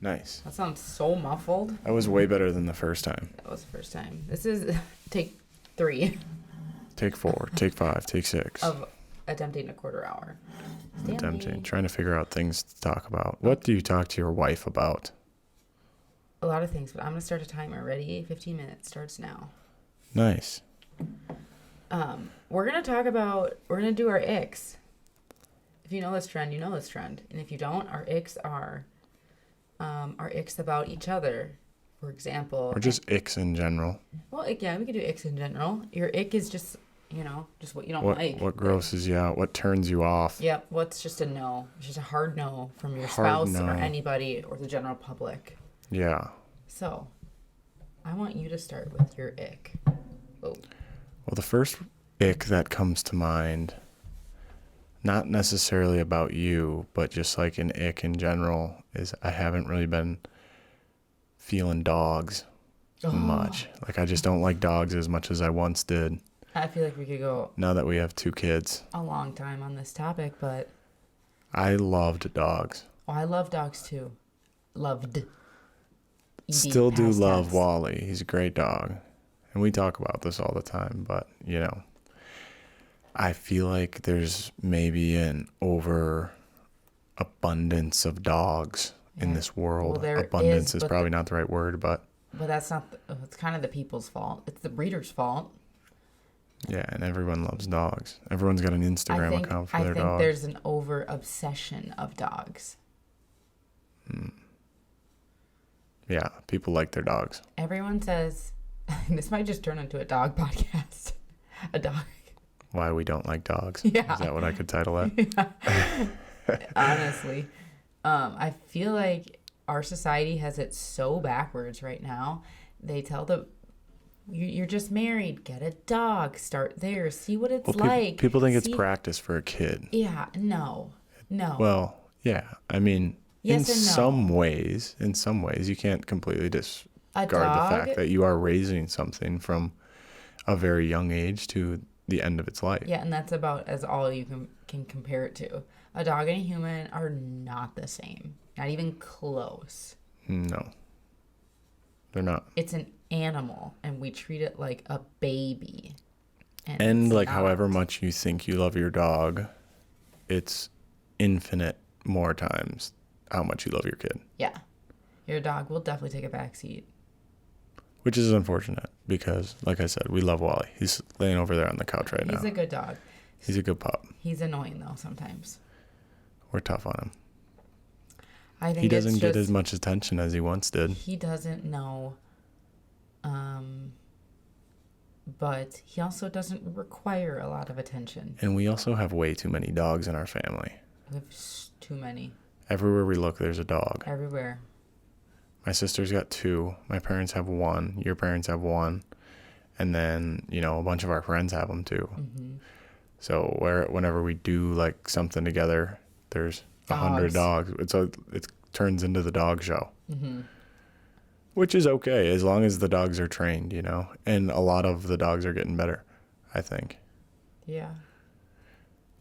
Nice. That sounds so muffled. That was way better than the first time. That was the first time. This is take 3 Take 4, take 5, take 6. of attempting a quarter hour. Attempting, trying to figure out things to talk about. What do you talk to your wife about? A lot of things, but I'm going to start a timer. Ready? 15 minutes starts now. Nice. We're going to do our icks. If you know this trend, you know this trend. And if you don't, our icks are our icks about each other. For example. Or just icks in general. Well, yeah, we could do icks in general. Your ick is just, just what you don't like. What grosses you out? What turns you off? Yep. What's just a no? It's just a hard no from your Hard spouse no. or anybody or the general public. Yeah. So, I want you to start with your ick. Oh. Well, the first ick that comes to mind, not necessarily about you, but just like an ick in general, is I haven't really been feeling dogs much. Like, I just don't like dogs as much as I once did. I feel like we could go Now that we have 2 kids. a long time on this topic, but I loved dogs. I love dogs too. Loved. Still do past love tense. Wally. He's a great dog. And we talk about this all the time, but, I feel like there's maybe an overabundance of dogs in this world. Well, there Abundance is is probably not the right word, but that's not. It's kind of the people's fault. It's the breeder's fault. yeah, and everyone loves dogs. Everyone's got an Instagram account for their I think dogs. there's an over obsession of dogs. Yeah, people like their dogs. Everyone says this might just turn into a dog podcast. A dog. Why we don't like dogs. Yeah. Is that what I could title it? Honestly, I feel like our society has it so backwards right now. They tell you're just married, get a dog, start there, see what it's like. People think it's practice for a kid. Yeah, no. Well, yeah. I mean, Yes in and no. some ways, you can't completely discard the dog? fact that you are raising something from a very young age to the end of its life. Yeah, and that's about as all you can compare it to. A dog and a human are not the same. Not even close. No. They're not. It's an animal, and we treat it like a baby. And it's like not. however much you think you love your dog, it's infinite more times how much you love your kid. Yeah. Your dog will definitely take a back seat. Which is unfortunate because, like I said, we love Wally. He's laying over there on the couch right now. He's a good dog. He's a good pup. He's annoying, though, sometimes. We're tough on him. I think He doesn't it's get just, as much attention as he once did. He doesn't know. But he also doesn't require a lot of attention. And we also have way too many dogs in our family. We have too many. Everywhere we look, there's a dog. Everywhere. My sister's got 2. My parents have 1. Your parents have 1. And then, a bunch of our friends have them too. Mm-hmm. So whenever we do like something together, there's 100 dogs. It turns into the dog show. Mm-hmm. Which is okay as long as the dogs are trained, And a lot of the dogs are getting better, I think. Yeah.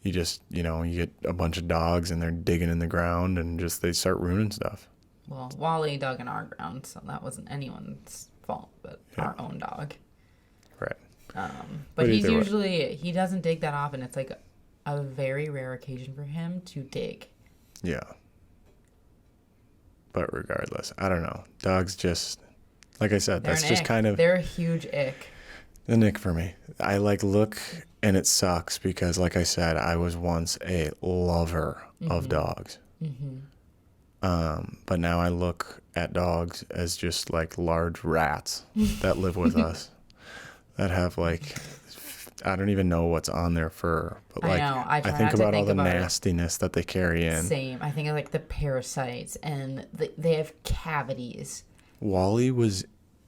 You just, you get a bunch of dogs and they're digging in the ground and they start ruining stuff. Well, Wally dug in our ground, so that wasn't anyone's fault, but our own dog. Right. But he doesn't dig that often. It's like a very rare occasion for him to dig. Yeah. But regardless, I don't know. Dogs just, like I said, that's just kind of... They're a huge ick. The ick for me. I look and it sucks because, like I said, I was once a lover of dogs. Mm-hmm. But now I look at dogs as just like large rats that live with us that have I don't even know what's on their fur, but I know. I think about all the nastiness that they carry in. Same. I think of the parasites and they have cavities. Wally was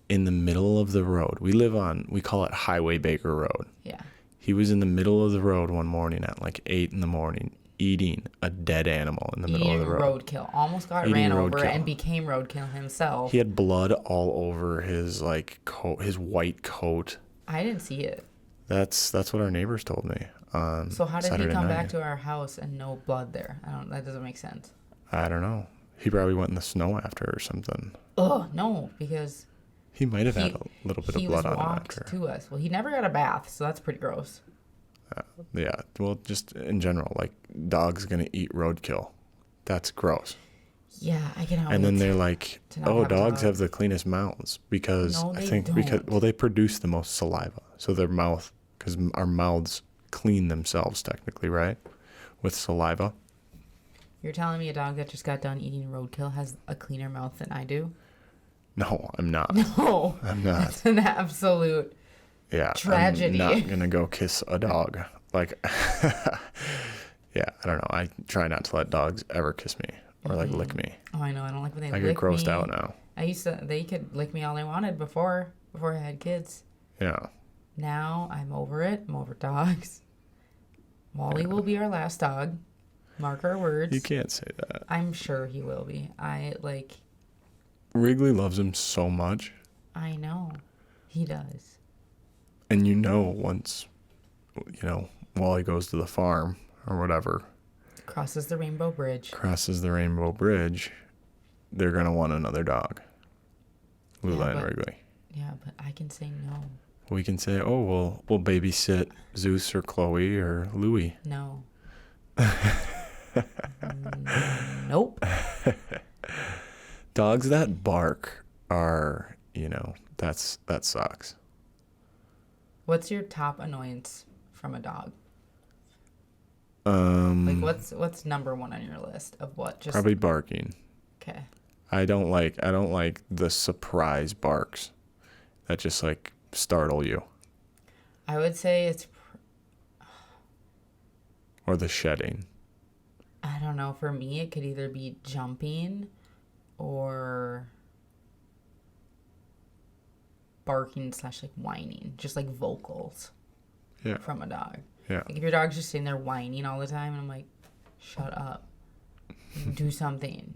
in the middle of the road. We call it Highway Baker Road. Yeah. He was in the middle of the road one morning at 8 in, eating a dead animal in the middle of the road. Roadkill. Almost got ran over and became roadkill himself. He had blood all over his coat, his white coat. I didn't see it. That's what our neighbors told me on So how did Saturday he come night. back to our house and no blood there? That doesn't make sense. I don't know. He probably went in the snow after or something. Oh, no, because He might have had a little bit of blood on him after. to us. Well, he never got a bath, so that's pretty gross. Yeah, well, just in general, like, dogs gonna eat roadkill. That's gross. Yeah, I cannot And wait then they're like, to not oh, have a dogs dog. have the cleanest mouths because No, I they think because don't. well, they produce the most saliva, so their mouth, because our mouths clean themselves technically, right, with saliva. You're telling me a dog that just got done eating roadkill has a cleaner mouth than I do? No, I'm not. No. I'm not. That's an absolute... Yeah, Tragedy. I'm not gonna go kiss a dog. Like, yeah, I don't know. I try not to let dogs ever kiss me or like lick me. Oh, I know. I don't like when they I lick get grossed me. out now. They could lick me all they wanted before I had kids. Yeah. Now I'm over it. I'm over dogs. Wally will be our last dog. Mark our words. You can't say that. I'm sure he will be. Wrigley loves him so much. I know. He does. And once, Wally goes to the farm or whatever, Crosses the Rainbow Bridge. they're going to want another dog. Lula Yeah, and but- Wrigley. Yeah, but I can say no. We can say, oh, we'll babysit Zeus or Chloe or Louie. No. Nope. Dogs that bark are, that sucks. What's your top annoyance from a dog? Um, What's number one on your list of what? Just probably barking. okay. I don't like the surprise barks that just like startle you, I would say it's or the shedding. I don't know. For me, it could either be jumping or barking / like whining, just like vocals Yeah. from a dog. Yeah. Like if your dog's just sitting there whining all the time, and I'm like, shut up, do something.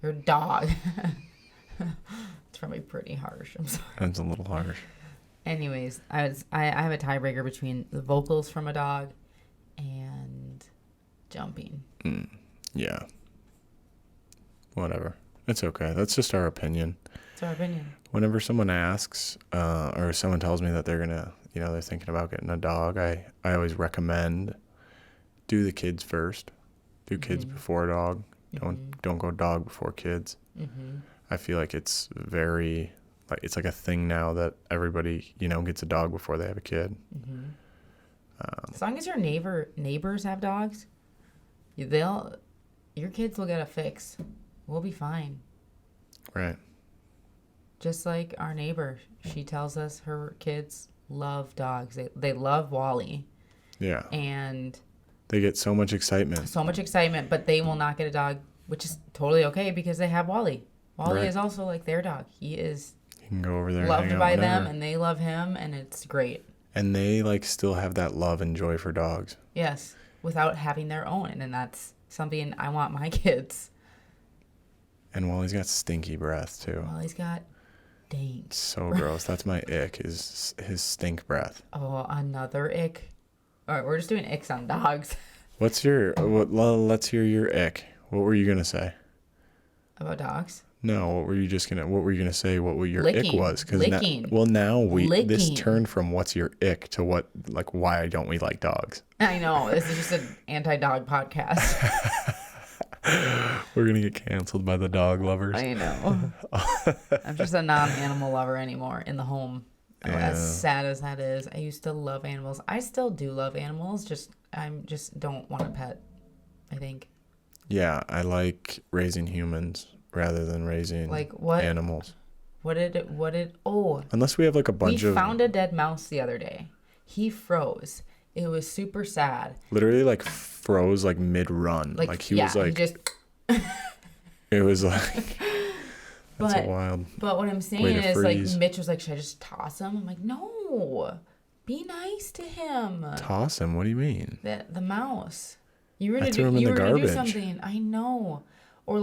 Your dog. It's probably pretty harsh. I'm sorry. That's a little harsh. Anyways, I have a tiebreaker between the vocals from a dog and jumping. Yeah. Whatever. It's okay. That's just our opinion. It's our opinion. Whenever someone asks, or someone tells me that they're gonna, they're thinking about getting a dog, I always recommend do the kids first. Do kids before a dog. Don't go dog before kids. I feel like it's very it's like a thing now that everybody gets a dog before they have a kid. As long as your neighbors have dogs, your kids will get a fix. We'll be fine. Right. Just like our neighbor, she tells us her kids love dogs. They love Wally. Yeah. And They get so much excitement. but they will not get a dog, which is totally okay because they have Wally. Wally Right. is also like their dog. He is You can go over there and loved hang out by whenever. them, and they love him, and it's great. And they still have that love and joy for dogs. Yes, without having their own, and that's something I want my kids. And Wally's got stinky breath too. Wally's got dank. So gross. That's my ick, is his stink breath. Oh, another ick. All right, we're just doing icks on dogs. Let's hear your ick. What were you gonna say? About dogs? No, what were you gonna say? What your ick Licking. was? Licking. Now this Licking. turned from what's your ick to why don't we like dogs? I know, this is just an anti-dog podcast. We're gonna get canceled by the dog lovers. I know. I'm just a non-animal lover anymore in the home. Yeah. As sad as that is, I used to love animals. I still do love animals. I don't want a pet, I think. Yeah, I like raising humans rather than raising animals. Unless we have a bunch we of found a dead mouse the other day. He froze. It was super sad. literally froze mid-run. He was he just. it was that's But a wild But what I'm saying way to is, freeze. Mitch was like, should I just toss him? I'm like, no. Be nice to him. Toss him. What do you mean? The mouse. You were I to threw do him in you the were gonna do garbage. something. I know. Or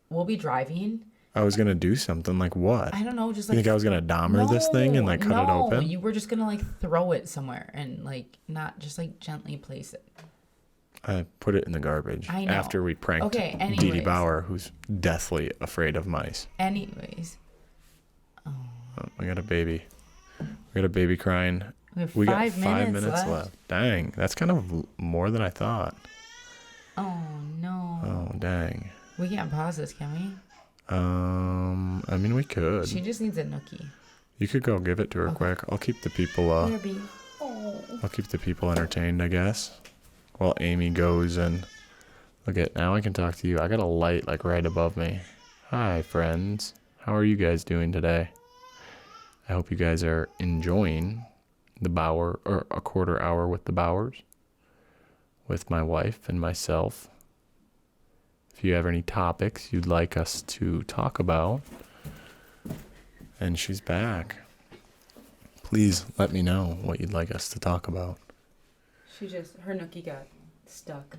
we'll be driving. I was gonna do something. What? I don't know, just You think I was gonna Dahmer this thing and cut it open? You were just gonna throw it somewhere and not just gently place it. I put it in the garbage. I know. After we pranked Okay, Dee Dee anyways. Bauer, who's deathly afraid of mice. Anyways. Oh, I got a baby. We got a baby crying. We got have 5 minutes left. Dang, that's kind of more than I thought. Oh, no. Oh, dang. We can't pause this, can we? I mean, we could. She just needs a nookie. You could go give it to her quick. I'll keep the people. I'll keep the people entertained, I guess. While Amy goes and look at. Now I can talk to you. I got a light like right above me. Hi, friends. How are you guys doing today? I hope you guys are enjoying the Bauer or a quarter hour with the Bauers, with my wife and myself. If you have any topics you'd like us to talk about, and she's back, please let me know what you'd like us to talk about. Her nookie got stuck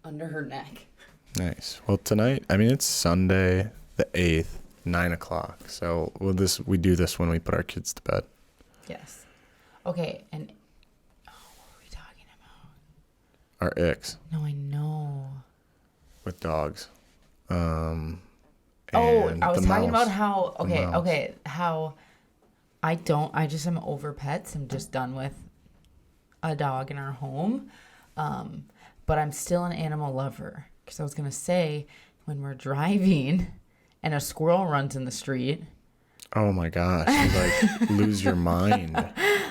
under her neck. Nice. Well, tonight, I mean, it's Sunday the 8th, 9 o'clock. So we do this when we put our kids to bed. Yes. Okay, and what were we talking about? Our icks No, I know. with dogs. I was talking about how how I just am over pets. I'm just done with a dog in our home. But I'm still an animal lover. Because I was going to say, when we're driving and a squirrel runs in the street. Oh my gosh, you like lose your mind.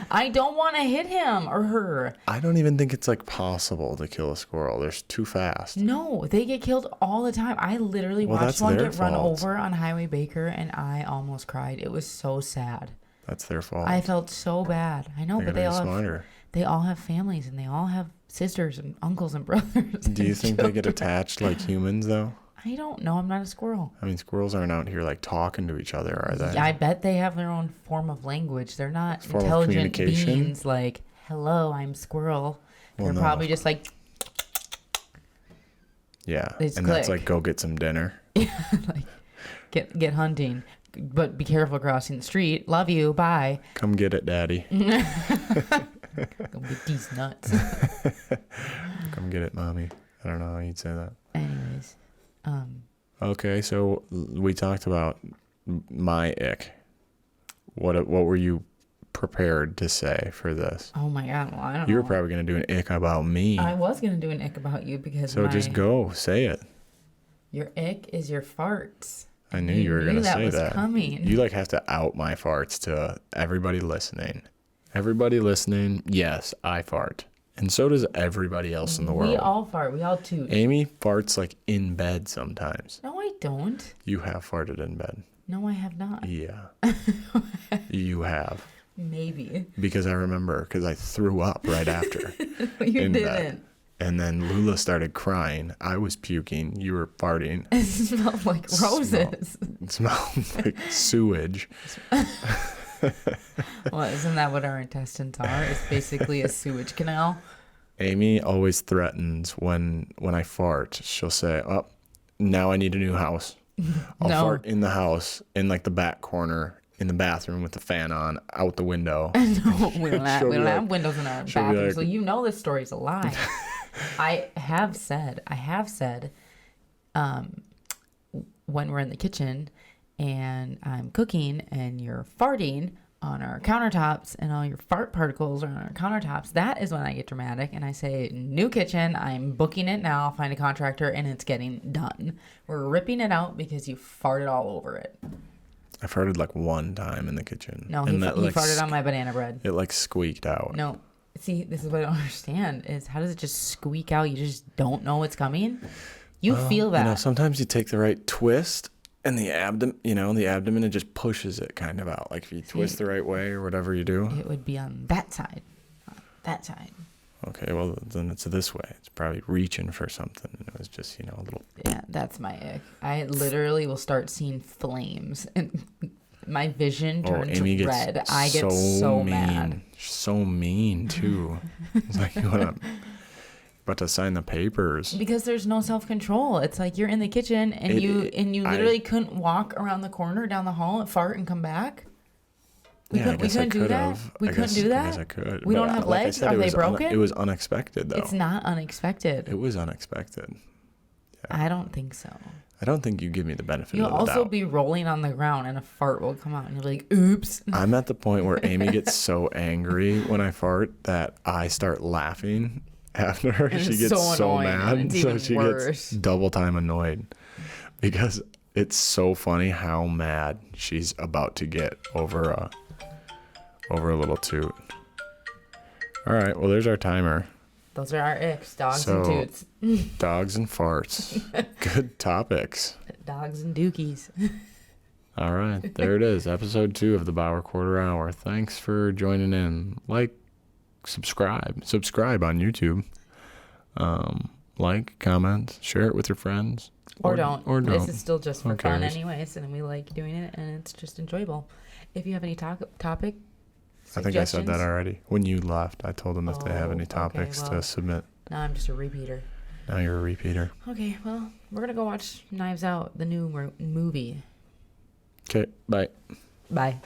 I don't want to hit him or her. I don't even think it's like possible to kill a squirrel. They're too fast. No, they get killed all the time. I literally watched one get run over on Highway Baker and I almost cried. It was so sad. That's their fault. I felt so bad. I know, but they all have families and they all have sisters and uncles and brothers. Do you think they get attached like humans though? I don't know. I'm not a squirrel. I mean, squirrels aren't out here like talking to each other, are they? Yeah, I bet they have their own form of language. They're not Form of intelligent communication? beings like, hello, I'm squirrel. They're no. probably just like, Yeah, They just and that's click. like go get some dinner. like get hunting. But be careful crossing the street. Love you. Bye. Come get it, daddy. Go get these nuts. Come get it, mommy. I don't know how you'd say that. Anyways. Okay, so we talked about my ick. What were you prepared to say for this? Oh my God. Well, I don't know. You were probably going to do an ick about me. I was going to do an ick about you because So just go. Say it. Your ick is your farts. I knew you were going to say was that. Coming. You like have to out my farts to everybody listening. Everybody listening, yes, I fart. And so does everybody else in the world. We all fart. We all toot. Amy farts like in bed sometimes. No, I don't. You have farted in bed. No, I have not. Yeah. You have. Maybe. Because I remember, because I threw up right after. You in didn't. bed. And then Lula started crying. I was puking. You were farting. It smelled like roses. It smelled like sewage. Well, isn't that what our intestines are? It's basically a sewage canal. Amy always threatens when I fart. She'll say, "Oh, now I need a new house. I'll fart in the house, in like the back corner, in the bathroom with the fan on, out the window." No, we don't have like, windows in our she'll be bathroom, like- so you know this story's a lie. I have said, when we're in the kitchen and I'm cooking and you're farting on our countertops and all your fart particles are on our countertops, that is when I get dramatic and I say, new kitchen, I'm booking it now, I'll find a contractor and it's getting done. We're ripping it out because you farted all over it. I farted like one time in the kitchen. No, he farted on my banana bread. It like squeaked out. No. See, this is what I don't understand is how does it just squeak out? You just don't know it's coming? You feel that. You know, sometimes you take the right twist and the abdomen, it just pushes it kind of out. Like if you twist the right way or whatever you do. It would be on that side. That side. Okay, well, then it's this way. It's probably reaching for something. And it was just, a little. Yeah, that's my ick. I literally will start seeing flames and my vision turns red. I get so mean. mad. So mean, too. It's like you want to... About to sign the papers. Because there's no self-control. It's like you're in the kitchen and you literally couldn't walk around the corner down the hall and fart and come back. We I couldn't guess I do could that? have. We couldn't do I guess that? I could. We But don't have like I legs? said, Are it they was broken? it was unexpected, though. It's not unexpected. It was unexpected. I don't think so. I don't think you give me the benefit You'll of the also doubt. be rolling on the ground and a fart will come out and you'll be like, oops. I'm at the point where Amy gets so angry when I fart that I start laughing after her. And She it's gets so so annoying, mad. and it's So even she worse. gets double time annoyed because it's so funny how mad she's about to get over a little toot. All right, well, there's our timer. Those are our icks, dogs So- and toots. Dogs and farts. Good topics. Dogs and dookies. All right, there it is. Episode 2 of the Bauer Quarter Hour. Thanks for joining in. Like, subscribe on YouTube. Like, comment, share it with your friends. Or don't. Or don't. This is still just for Who fun cares? anyways, and we like doing it, and it's just enjoyable. If you have any topic I think I said that suggestions- already. When you left, I told them if they have Oh, any okay, topics well. to submit. Now I'm just a repeater. Now you're a repeater. Okay, well, we're going to go watch Knives Out, the new movie. Okay, bye. Bye.